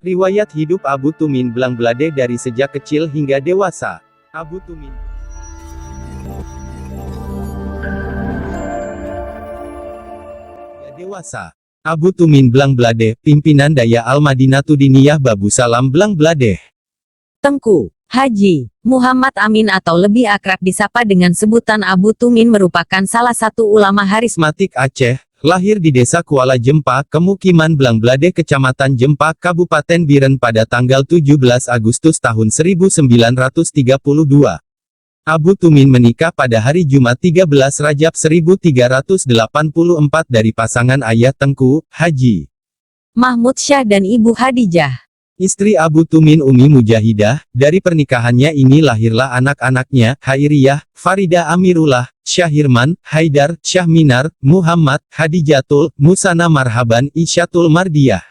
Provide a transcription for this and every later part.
Riwayat hidup Abu Tumin Blangblade dari sejak kecil hingga dewasa. Abu Tumin dewasa. Abu Tumin Blangblade, pimpinan Daya Al-Madinatudiniyah Babu Salam Blangblade. Tengku Haji Muhammad Amin atau lebih akrab disapa dengan sebutan Abu Tumin merupakan salah satu ulama harismatik Aceh. Lahir di Desa Kuala Jempa, Kemukiman Blangblade, Kecamatan Jempa, Kabupaten Biren pada tanggal 17 Agustus tahun 1932. Abu Tumin menikah pada hari Jumat 13 Rajab 1384 dari pasangan ayah Tengku, Haji Mahmud Syah dan Ibu Hadijah. Istri Abu Tumin Umi Mujahidah. Dari pernikahannya ini lahirlah anak-anaknya, Hairiyah, Farida Amirullah, Syahirman, Haidar, Syahminar, Muhammad, Hadijatul, Musana Marhaban, Isyatul Mardiyah.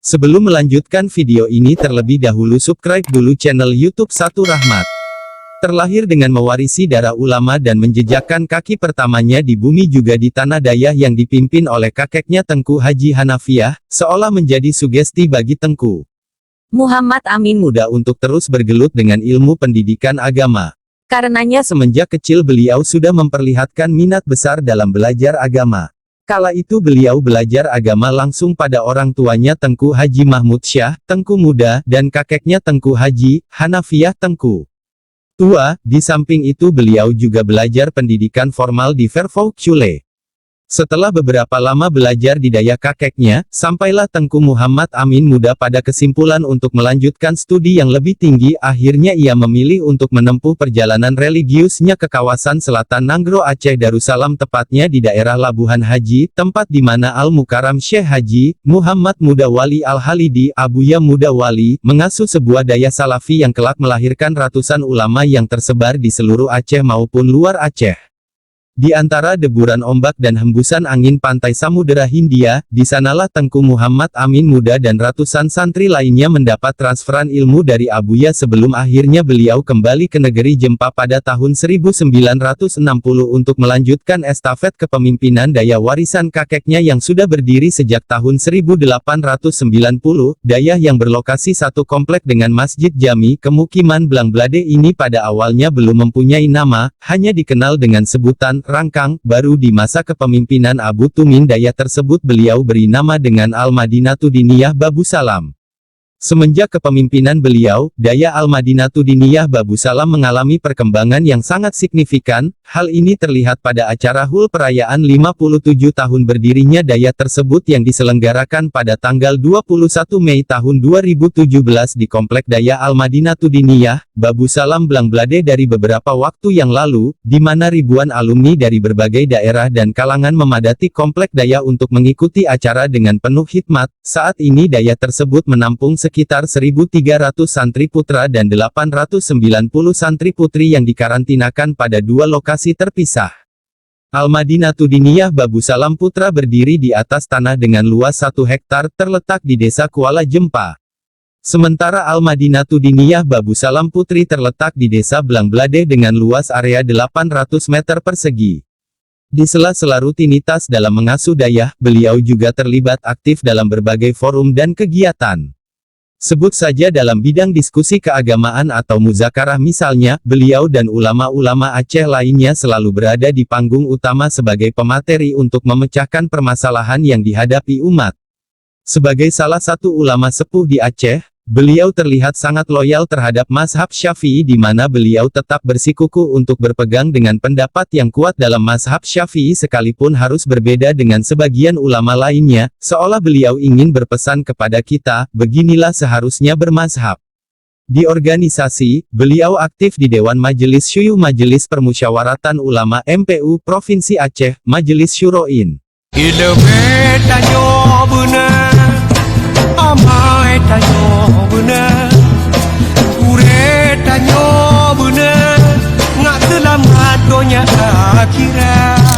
Sebelum melanjutkan video ini terlebih dahulu subscribe dulu channel YouTube Satu Rahmat. Terlahir dengan mewarisi darah ulama dan menjejakkan kaki pertamanya di bumi juga di tanah Dayah yang dipimpin oleh kakeknya Tengku Haji Hanafiah, seolah menjadi sugesti bagi Tengku Muhammad Amin muda untuk terus bergelut dengan ilmu pendidikan agama. Karenanya semenjak kecil beliau sudah memperlihatkan minat besar dalam belajar agama. Kala itu beliau belajar agama langsung pada orang tuanya Tengku Haji Mahmud Syah, Tengku Muda, dan kakeknya Tengku Haji Hanafiah Tengku Tua. Di samping itu beliau juga belajar pendidikan formal di Vervouk Chule. Setelah beberapa lama belajar di daya kakeknya, sampailah Tengku Muhammad Amin muda pada kesimpulan untuk melanjutkan studi yang lebih tinggi. Akhirnya ia memilih untuk menempuh perjalanan religiusnya ke kawasan selatan Nanggro Aceh Darussalam, tepatnya di daerah Labuhan Haji, tempat di mana Al-Mukarram Syekh Haji Muhammad Muda Wali Al-Halidi, Abuya Muda Wali, mengasuh sebuah daya salafi yang kelak melahirkan ratusan ulama yang tersebar di seluruh Aceh maupun luar Aceh. Di antara deburan ombak dan hembusan angin pantai Samudera Hindia, di sanalah Tengku Muhammad Amin muda dan ratusan santri lainnya mendapat transferan ilmu dari Abuya sebelum akhirnya beliau kembali ke negeri Jempa pada tahun 1960 untuk melanjutkan estafet kepemimpinan daya warisan kakeknya yang sudah berdiri sejak tahun 1890. Daya yang berlokasi satu komplek dengan Masjid Jami Kemukiman Blangblade ini pada awalnya belum mempunyai nama, hanya dikenal dengan sebutan Rangkang. Baru di masa kepemimpinan Abu Tumin Daya tersebut beliau beri nama dengan Al-Madinatudiniyah Babu Salam. Semenjak kepemimpinan beliau, Daya Al-Madinatudiniyah Babu Salam mengalami perkembangan yang sangat signifikan. Hal ini terlihat pada acara HUL perayaan 57 tahun berdirinya Daya tersebut yang diselenggarakan pada tanggal 21 Mei tahun 2017 di Komplek Daya Al-Madinatudiniyah Babu Salam Blangblade. Dari beberapa waktu yang lalu, di mana ribuan alumni dari berbagai daerah dan kalangan memadati Komplek Daya untuk mengikuti acara dengan penuh hikmat. Saat ini Daya tersebut menampung sekitar 1.300 santri putra dan 890 santri putri yang dikarantinakan pada dua lokasi terpisah. Al-Madinatudiniyah Babu Salam Putra berdiri di atas tanah dengan luas 1 hektar terletak di Desa Kuala Jempa. Sementara Al-Madinatudiniyah Babu Salam Putri terletak di Desa Blangblade dengan luas area 800 meter persegi. Di sela-sela rutinitas dalam mengasuh Dayah, beliau juga terlibat aktif dalam berbagai forum dan kegiatan. Sebut saja dalam bidang diskusi keagamaan atau muzakarah misalnya, beliau dan ulama-ulama Aceh lainnya selalu berada di panggung utama sebagai pemateri untuk memecahkan permasalahan yang dihadapi umat. Sebagai salah satu ulama sepuh di Aceh, beliau terlihat sangat loyal terhadap mazhab Syafi'i di mana beliau tetap bersikukuh untuk berpegang dengan pendapat yang kuat dalam mazhab Syafi'i sekalipun harus berbeda dengan sebagian ulama lainnya, seolah beliau ingin berpesan kepada kita, beginilah seharusnya bermazhab. Di organisasi, beliau aktif di Dewan Majelis Syuyuh Majelis Permusyawaratan Ulama MPU Provinsi Aceh, Majelis Syuroin. Amai tanyo benar, ure tanyo benar, ngak selamat dunia akhirat.